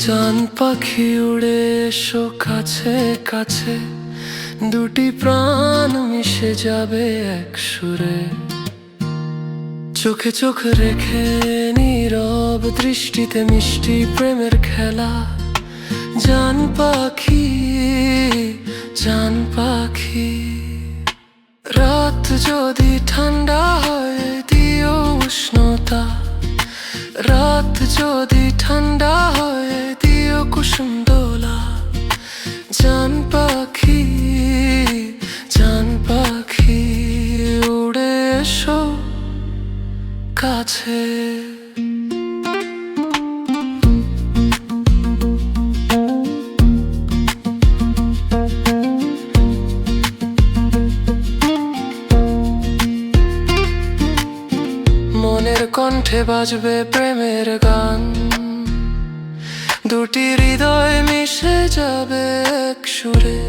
জান পাখি উড়ে এসো কাছে কাছে, দুটি প্রাণ মিশে যাবে এক সুরে। চোখে চোখ রেখে নীরব দৃষ্টিতে মিষ্টি প্রেমের খেলা। জান পাখি, জান পাখি, রাত যদি ঠান্ডা হয় দিও উষ্ণতা। রাত যদি ঠান্ডা হয় দিও কুসুম দোলা। জান পাখি, জান পাখি, উড়ে এসো কাছে। মনের কণ্ঠে বাজবে প্রেমের গান, দুটি হৃদয় মিশে যাবে এক সুরে।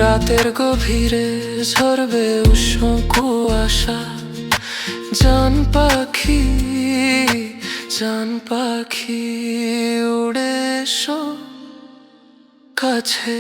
রাতের গভীরে ঝরবে উষ্ণ কুয়াশা। জান পাখি, জান পাখি, উড়ে এসো কাছে।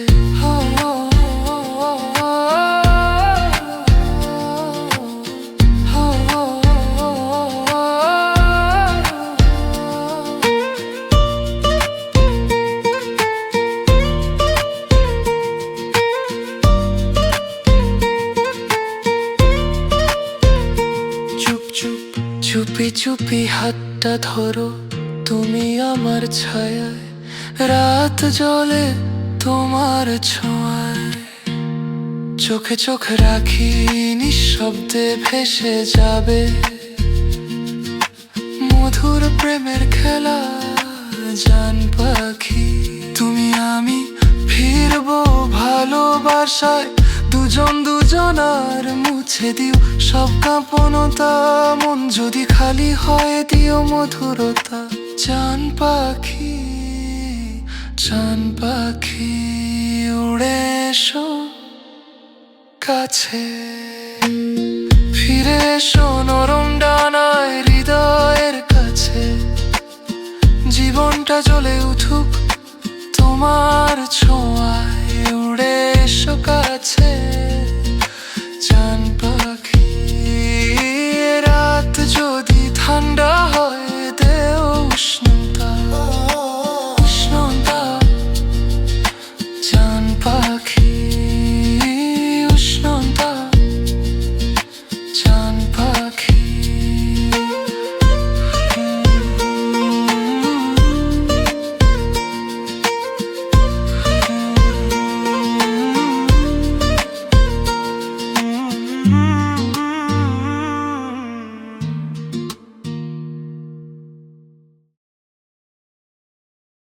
চুপি চুপি হাতটা ধরো তুমি আমার ছায়ায়। রাত জলে তোমার ছোঁয়ায়। চোখে চোখ রাখি নিঃশব্দে ভেসে যাবে মধুর প্রেমের খেলা। জান পাখি, তুমি আমি ফিরবো ভালোবাসায়। দুজন দুজনার মুছে দিও সব কাঁপনতা। মন যদি খালি হয় দিও মধুরতা। জান পাখি, জান পাখি, উড়ে এসো কাছে। ফিরে এসো নরম ডানায় হৃদয়ের কাছে। জীবনটা জ্বলে উঠুক